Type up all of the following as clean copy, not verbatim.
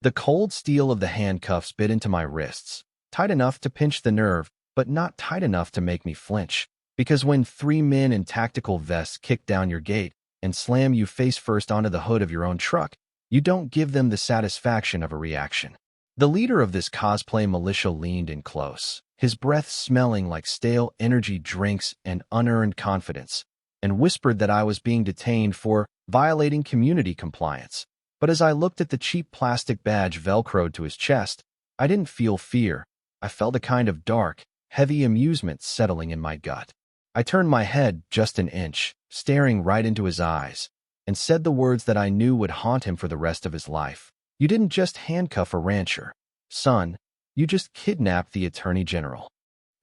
The cold steel of the handcuffs bit into my wrists, tight enough to pinch the nerve, but not tight enough to make me flinch. Because when three men in tactical vests kick down your gate and slam you face first onto the hood of your own truck, you don't give them the satisfaction of a reaction. The leader of this cosplay militia leaned in close, his breath smelling like stale energy drinks and unearned confidence, and whispered that I was being detained for violating community compliance. But as I looked at the cheap plastic badge velcroed to his chest, I didn't feel fear. I felt a kind of dark, heavy amusement settling in my gut. I turned my head just an inch, staring right into his eyes, and said the words that I knew would haunt him for the rest of his life. You didn't just handcuff a rancher, son. You just kidnapped the Attorney General.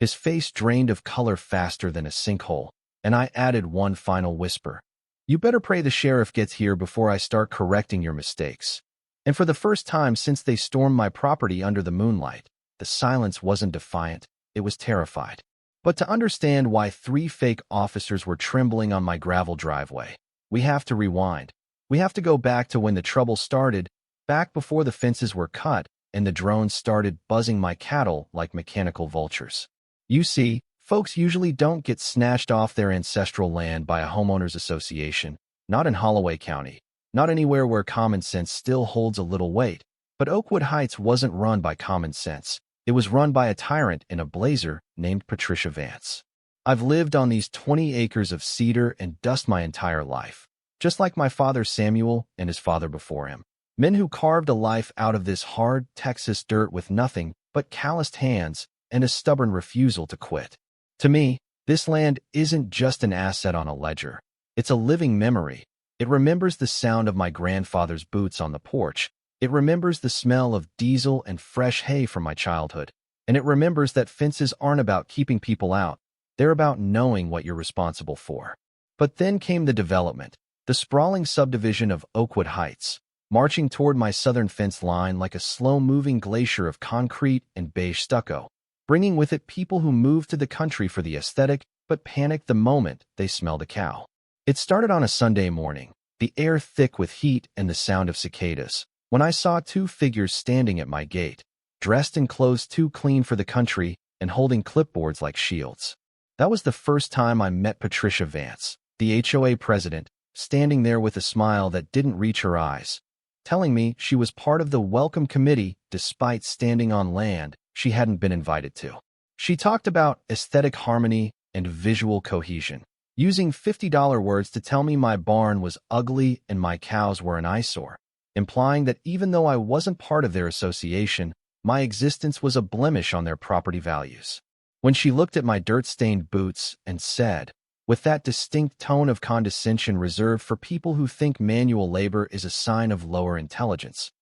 His face drained of color faster than a sinkhole, and I added one final whisper. You better pray the sheriff gets here before I start correcting your mistakes. And for the first time since they stormed my property under the moonlight, the silence wasn't defiant, it was terrified. But to understand why three fake officers were trembling on my gravel driveway, we have to rewind. We have to go back to when the trouble started, back before the fences were cut and the drones started buzzing my cattle like mechanical vultures. You see, folks usually don't get snatched off their ancestral land by a homeowners association, not in Holloway County, not anywhere where common sense still holds a little weight. But Oakwood Heights wasn't run by common sense. It was run by a tyrant in a blazer named Patricia Vance. I've lived on these 20 acres of cedar and dust my entire life, just like my father Samuel and his father before him. Men who carved a life out of this hard Texas dirt with nothing but calloused hands and a stubborn refusal to quit. To me, this land isn't just an asset on a ledger. It's a living memory. It remembers the sound of my grandfather's boots on the porch. It remembers the smell of diesel and fresh hay from my childhood. And it remembers that fences aren't about keeping people out. They're about knowing what you're responsible for. But then came the development, the sprawling subdivision of Oakwood Heights, marching toward my southern fence line like a slow-moving glacier of concrete and beige stucco, bringing with it people who moved to the country for the aesthetic but panicked the moment they smelled a cow. It started on a Sunday morning, the air thick with heat and the sound of cicadas, when I saw two figures standing at my gate, dressed in clothes too clean for the country and holding clipboards like shields. That was the first time I met Patricia Vance, the HOA president, standing there with a smile that didn't reach her eyes, telling me she was part of the welcome committee despite standing on land she hadn't been invited to. She talked about aesthetic harmony and visual cohesion, using $50 words to tell me my barn was ugly and my cows were an eyesore, implying that even though I wasn't part of their association, my existence was a blemish on their property values. When she looked at my dirt-stained boots and said, with that distinct tone of condescension reserved for people who think manual labor is a sign of lower intelligence,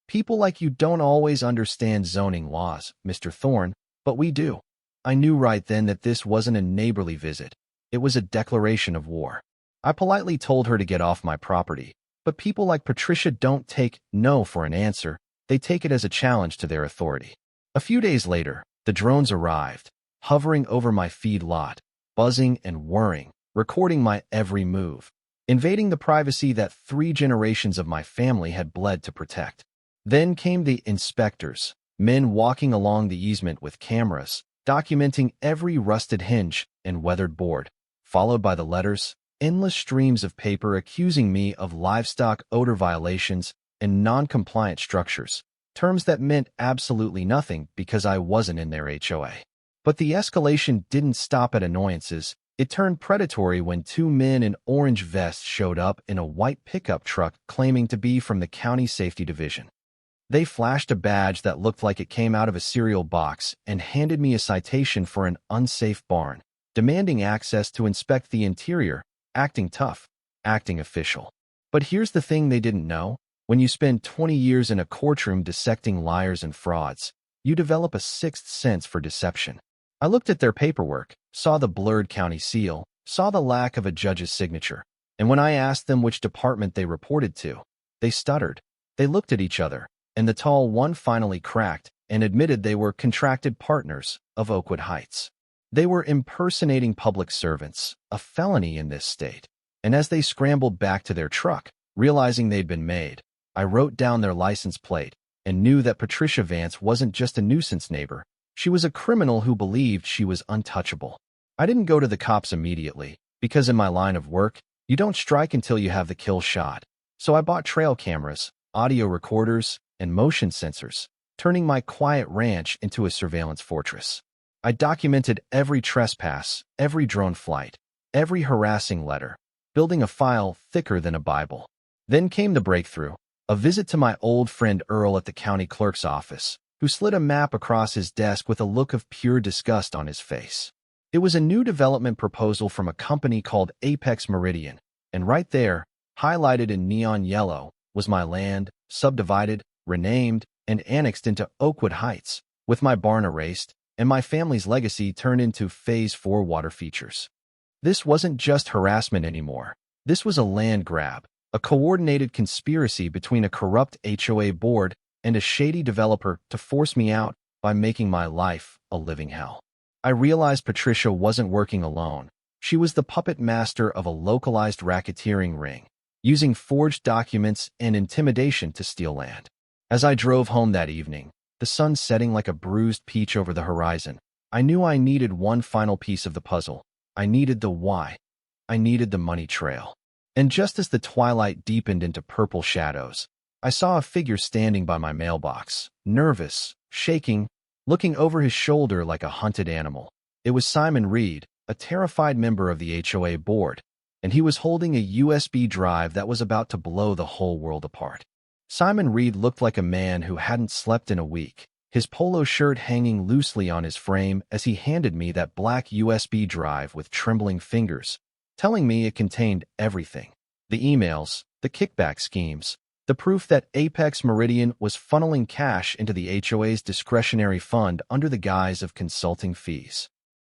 "People like you don't always understand zoning laws, Mr. Thorne, but we do," I knew right then that this wasn't a neighborly visit. It was a declaration of war. I politely told her to get off my property, but people like Patricia don't take no for an answer. They take it as a challenge to their authority. A few days later, the drones arrived, hovering over my feed lot, buzzing and whirring, recording my every move, invading the privacy that 3 generations of my family had bled to protect. Then came the inspectors, men walking along the easement with cameras, documenting every rusted hinge and weathered board, followed by the letters, endless streams of paper accusing me of livestock odor violations and non-compliant structures, terms that meant absolutely nothing because I wasn't in their HOA. But the escalation didn't stop at annoyances. It turned predatory when 2 men in orange vests showed up in a white pickup truck claiming to be from the County Safety Division. They flashed a badge that looked like it came out of a cereal box and handed me a citation for an unsafe barn, demanding access to inspect the interior, acting tough, acting official. But here's the thing they didn't know. When you spend 20 years in a courtroom dissecting liars and frauds, you develop a sixth sense for deception. I looked at their paperwork, saw the blurred county seal, saw the lack of a judge's signature, and when I asked them which department they reported to, they stuttered. They looked at each other, and the tall one finally cracked and admitted they were contracted partners of Oakwood Heights. They were impersonating public servants, a felony in this state. And as they scrambled back to their truck, realizing they'd been made, I wrote down their license plate, and knew that Patricia Vance wasn't just a nuisance neighbor. She was a criminal who believed she was untouchable. I didn't go to the cops immediately, because in my line of work, you don't strike until you have the kill shot. So I bought trail cameras, audio recorders, and motion sensors, turning my quiet ranch into a surveillance fortress. I documented every trespass, every drone flight, every harassing letter, building a file thicker than a Bible. Then came the breakthrough, a visit to my old friend Earl at the county clerk's office, who slid a map across his desk with a look of pure disgust on his face. It was a new development proposal from a company called Apex Meridian, and right there, highlighted in neon yellow, was my land, subdivided, renamed, and annexed into Oakwood Heights, with my barn erased, and my family's legacy turned into Phase 4 water features. This wasn't just harassment anymore. This was a land grab, a coordinated conspiracy between a corrupt HOA board and a shady developer to force me out by making my life a living hell. I realized Patricia wasn't working alone. She was the puppet master of a localized racketeering ring, using forged documents and intimidation to steal land. As I drove home that evening, the sun setting like a bruised peach over the horizon, I knew I needed one final piece of the puzzle. I needed the why. I needed the money trail. And just as the twilight deepened into purple shadows, I saw a figure standing by my mailbox, nervous, shaking, looking over his shoulder like a hunted animal. It was Simon Reed, a terrified member of the HOA board, and he was holding a USB drive that was about to blow the whole world apart. Simon Reed looked like a man who hadn't slept in a week, his polo shirt hanging loosely on his frame as he handed me that black USB drive with trembling fingers, telling me it contained everything. The emails, the kickback schemes, the proof that Apex Meridian was funneling cash into the HOA's discretionary fund under the guise of consulting fees.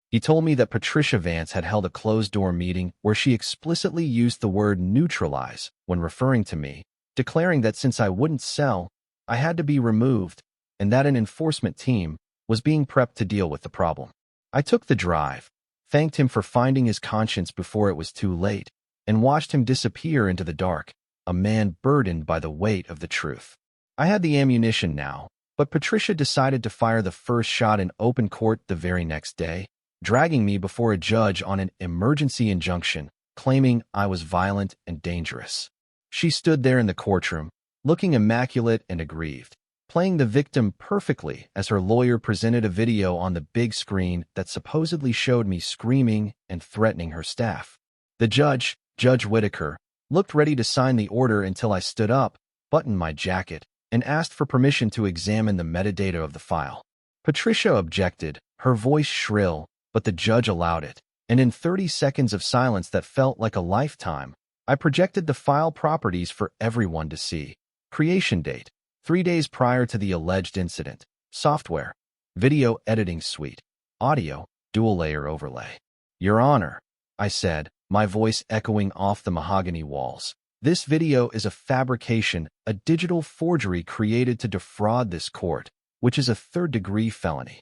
He told me that Patricia Vance had held a closed-door meeting where she explicitly used the word neutralize when referring to me, declaring that since I wouldn't sell, I had to be removed, and that an enforcement team was being prepped to deal with the problem. I took the drive, thanked him for finding his conscience before it was too late, and watched him disappear into the dark, a man burdened by the weight of the truth. I had the ammunition now, but Patricia decided to fire the first shot in open court the very next day, dragging me before a judge on an emergency injunction, claiming I was violent and dangerous. She stood there in the courtroom, looking immaculate and aggrieved, playing the victim perfectly as her lawyer presented a video on the big screen that supposedly showed me screaming and threatening her staff. The judge, Judge Whitaker, looked ready to sign the order until I stood up, buttoned my jacket, and asked for permission to examine the metadata of the file. Patricia objected, her voice shrill, but the judge allowed it, and in 30 seconds of silence that felt like a lifetime, I projected the file properties for everyone to see. Creation date, 3 days prior to the alleged incident. Software, video editing suite. Audio, dual-layer overlay. Your Honor, I said, my voice echoing off the mahogany walls. This video is a fabrication, a digital forgery created to defraud this court, which is a third-degree felony.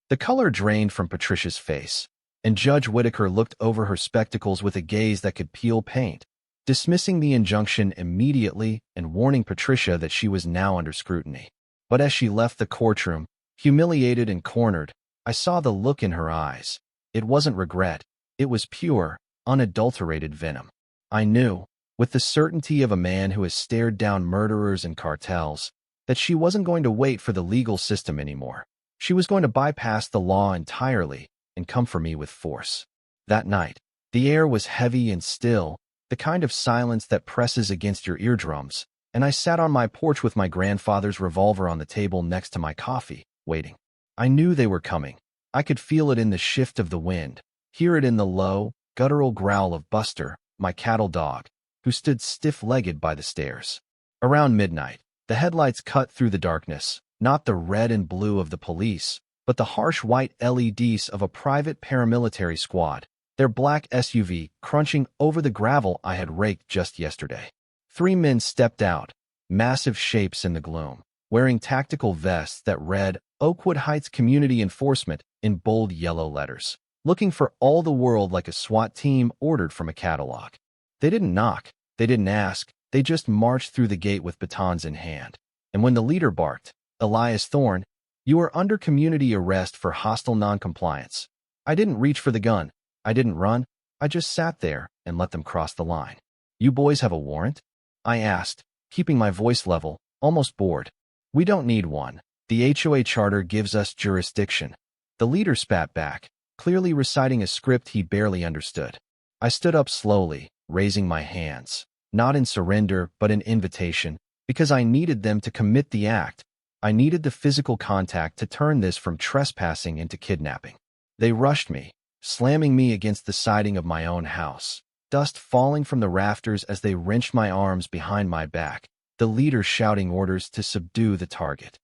The color drained from Patricia's face, and Judge Whitaker looked over her spectacles with a gaze that could peel paint, dismissing the injunction immediately and warning Patricia that she was now under scrutiny. But as she left the courtroom, humiliated and cornered, I saw the look in her eyes. It wasn't regret. It was pure, unadulterated venom. I knew, with the certainty of a man who has stared down murderers and cartels, that she wasn't going to wait for the legal system anymore. She was going to bypass the law entirely and come for me with force. That night, the air was heavy and still, the kind of silence that presses against your eardrums, and I sat on my porch with my grandfather's revolver on the table next to my coffee, waiting. I knew they were coming. I could feel it in the shift of the wind, hear it in the low, guttural growl of Buster, my cattle dog, who stood stiff-legged by the stairs. Around midnight, the headlights cut through the darkness, not the red and blue of the police, but the harsh white LEDs of a private paramilitary squad, their black SUV crunching over the gravel I had raked just yesterday. 3 men stepped out, massive shapes in the gloom, wearing tactical vests that read Oakwood Heights Community Enforcement in bold yellow letters, looking for all the world like a SWAT team ordered from a catalog. They didn't knock, they didn't ask, they just marched through the gate with batons in hand. And when the leader barked, "Elias Thorne, you are under community arrest for hostile noncompliance," I didn't reach for the gun. I didn't run. I just sat there and let them cross the line. "You boys have a warrant?" I asked, keeping my voice level, almost bored. "We don't need one. The HOA charter gives us jurisdiction." The leader spat back, clearly reciting a script he barely understood. I stood up slowly, raising my hands, not in surrender but in invitation, because I needed them to commit the act. I needed the physical contact to turn this from trespassing into kidnapping. They rushed me, slamming me against the siding of my own house, dust falling from the rafters as they wrenched my arms behind my back, the leader shouting orders to subdue the target.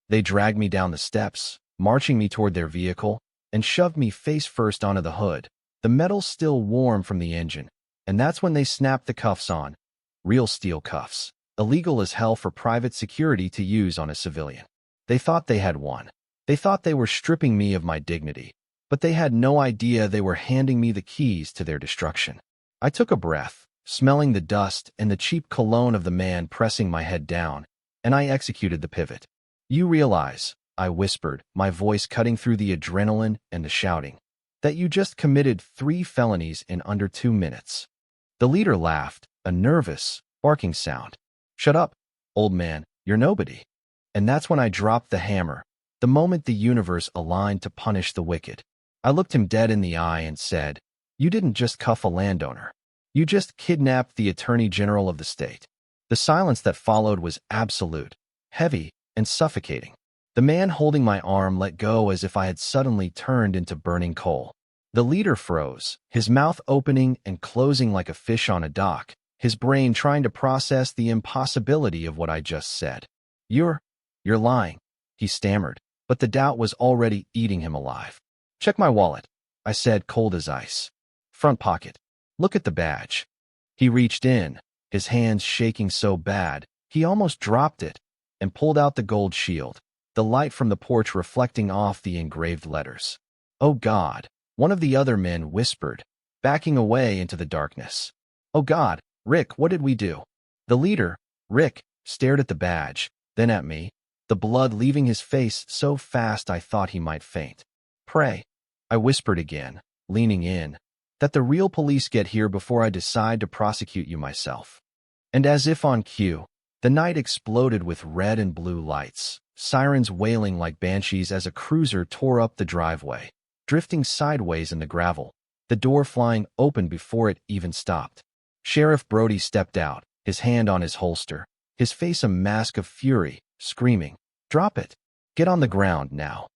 They dragged me down the steps, marching me toward their vehicle, and shoved me face first onto the hood, the metal still warm from the engine. And that's when they snapped the cuffs on. Real steel cuffs, illegal as hell for private security to use on a civilian. They thought they had won. They thought they were stripping me of my dignity, but they had no idea they were handing me the keys to their destruction. I took a breath, smelling the dust and the cheap cologne of the man pressing my head down, and I executed the pivot. "You realize," I whispered, my voice cutting through the adrenaline and the shouting, "that you just committed 3 felonies in under 2 minutes. The leader laughed, a nervous, barking sound. "Shut up, old man, you're nobody." And that's when I dropped the hammer, the moment the universe aligned to punish the wicked. I looked him dead in the eye and said, "You didn't just cuff a landowner. You just kidnapped the Attorney General of the state." The silence that followed was absolute, heavy, and suffocating. The man holding my arm let go as if I had suddenly turned into burning coal. The leader froze, his mouth opening and closing like a fish on a dock, his brain trying to process the impossibility of what I just said. You're lying," he stammered, but the doubt was already eating him alive. "Check my wallet," I said, cold as ice. "Front pocket. Look at the badge." He reached in, his hands shaking so bad, he almost dropped it, and pulled out the gold shield, the light from the porch reflecting off the engraved letters. "Oh God," one of the other men whispered, backing away into the darkness. "Oh God, Rick, what did we do?" The leader, Rick, stared at the badge, then at me, the blood leaving his face so fast I thought he might faint. "Pray," I whispered again, leaning in, "that the real police get here before I decide to prosecute you myself." And as if on cue, the night exploded with red and blue lights, sirens wailing like banshees as a cruiser tore up the driveway, drifting sideways in the gravel, the door flying open before it even stopped. Sheriff Brody stepped out, his hand on his holster, his face a mask of fury, screaming, "Drop it! Get on the ground now!"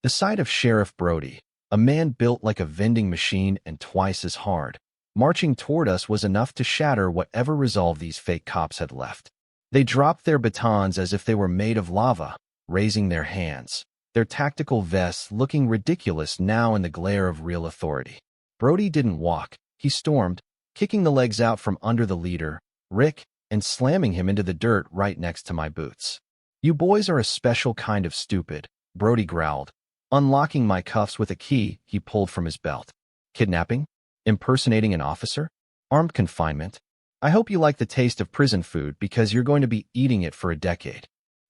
The sight of Sheriff Brody, a man built like a vending machine and twice as hard, marching toward us was enough to shatter whatever resolve these fake cops had left. They dropped their batons as if they were made of lava, raising their hands, their tactical vests looking ridiculous now in the glare of real authority. Brody didn't walk, he stormed, kicking the legs out from under the leader, Rick, and slamming him into the dirt right next to my boots. "You boys are a special kind of stupid," Brody growled, unlocking my cuffs with a key he pulled from his belt. "Kidnapping? Impersonating an officer? Armed confinement? I hope you like the taste of prison food because you're going to be eating it for a decade."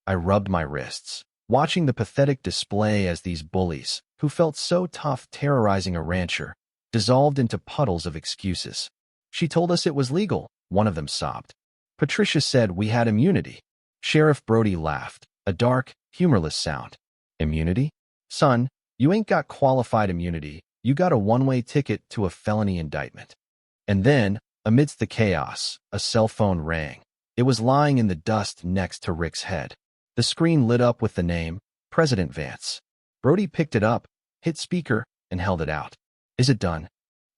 I rubbed my wrists, watching the pathetic display as these bullies, who felt so tough terrorizing a rancher, dissolved into puddles of excuses. "She told us it was legal," one of them sobbed. "Patricia said we had immunity." Sheriff Brody laughed, a dark, humorless sound. "Immunity? Son, you ain't got qualified immunity. You got a one-way ticket to a felony indictment." And then, amidst the chaos, a cell phone rang. It was lying in the dust next to Rick's head. The screen lit up with the name, President Vance. Brody picked it up, hit speaker, and held it out. "Is it done?"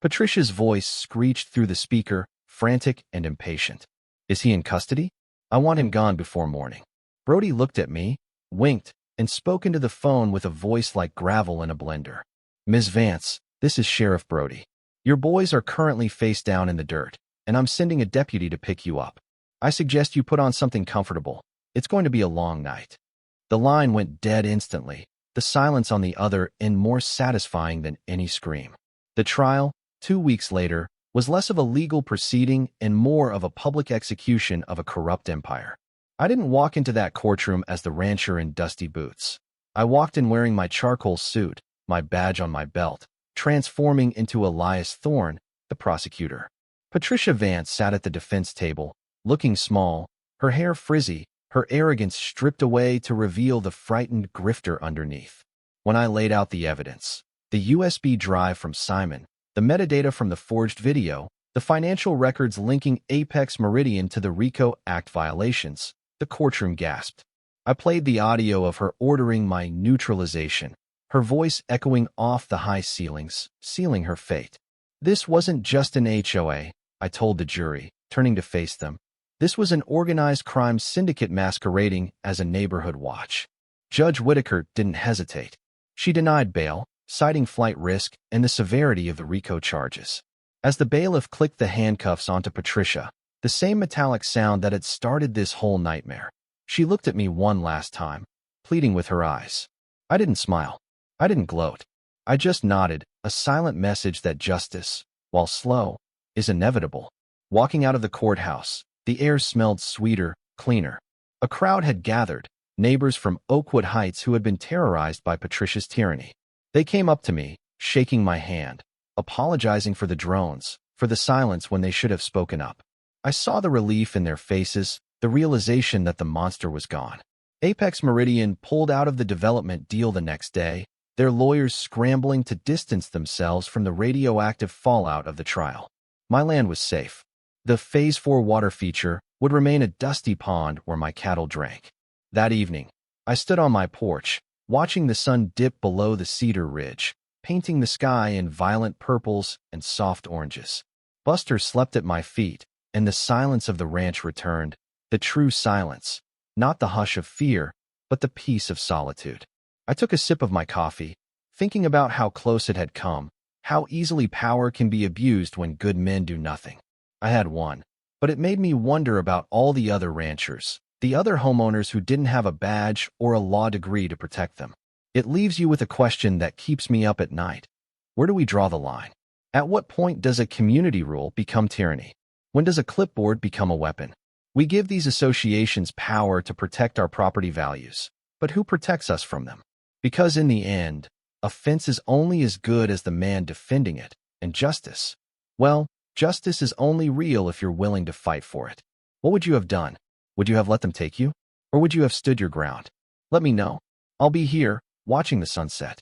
Patricia's voice screeched through the speaker, frantic and impatient. "Is he in custody? I want him gone before morning." Brody looked at me, winked, and spoke into the phone with a voice like gravel in a blender. "Ms. Vance, this is Sheriff Brody. Your boys are currently face down in the dirt, and I'm sending a deputy to pick you up. I suggest you put on something comfortable. It's going to be a long night." The line went dead instantly, the silence on the other end more satisfying than any scream. The trial, 2 weeks later, was less of a legal proceeding and more of a public execution of a corrupt empire. I didn't walk into that courtroom as the rancher in dusty boots. I walked in wearing my charcoal suit, my badge on my belt, transforming into Elias Thorne, the prosecutor. Patricia Vance sat at the defense table, looking small, her hair frizzy, her arrogance stripped away to reveal the frightened grifter underneath. When I laid out the evidence, the USB drive from Simon, the metadata from the forged video, the financial records linking Apex Meridian to the RICO Act violations, the courtroom gasped. I played the audio of her ordering my neutralization, her voice echoing off the high ceilings, sealing her fate. This wasn't just an HOA, I told the jury, turning to face them. This was an organized crime syndicate masquerading as a neighborhood watch. Judge Whitaker didn't hesitate. She denied bail, citing flight risk and the severity of the RICO charges. As the bailiff clicked the handcuffs onto Patricia, the same metallic sound that had started this whole nightmare, she looked at me one last time, pleading with her eyes. I didn't smile. I didn't gloat. I just nodded, a silent message that justice, while slow, is inevitable. Walking out of the courthouse, the air smelled sweeter, cleaner. A crowd had gathered, neighbors from Oakwood Heights who had been terrorized by Patricia's tyranny. They came up to me, shaking my hand, apologizing for the drones, for the silence when they should have spoken up. I saw the relief in their faces, the realization that the monster was gone. Apex Meridian pulled out of the development deal the next day, their lawyers scrambling to distance themselves from the radioactive fallout of the trial. My land was safe. The Phase 4 water feature would remain a dusty pond where my cattle drank. That evening, I stood on my porch, watching the sun dip below the cedar ridge, painting the sky in violent purples and soft oranges. Buster slept at my feet, and the silence of the ranch returned, the true silence, not the hush of fear, but the peace of solitude. I took a sip of my coffee, thinking about how close it had come, how easily power can be abused when good men do nothing. I had won, but it made me wonder about all the other ranchers, the other homeowners who didn't have a badge or a law degree to protect them. It leaves you with a question that keeps me up at night. Where do we draw the line? At what point does a community rule become tyranny? When does a clipboard become a weapon? We give these associations power to protect our property values, but who protects us from them? Because in the end, a fence is only as good as the man defending it, and justice, well, justice is only real if you're willing to fight for it. What would you have done? Would you have let them take you? Or would you have stood your ground? Let me know. I'll be here, watching the sunset.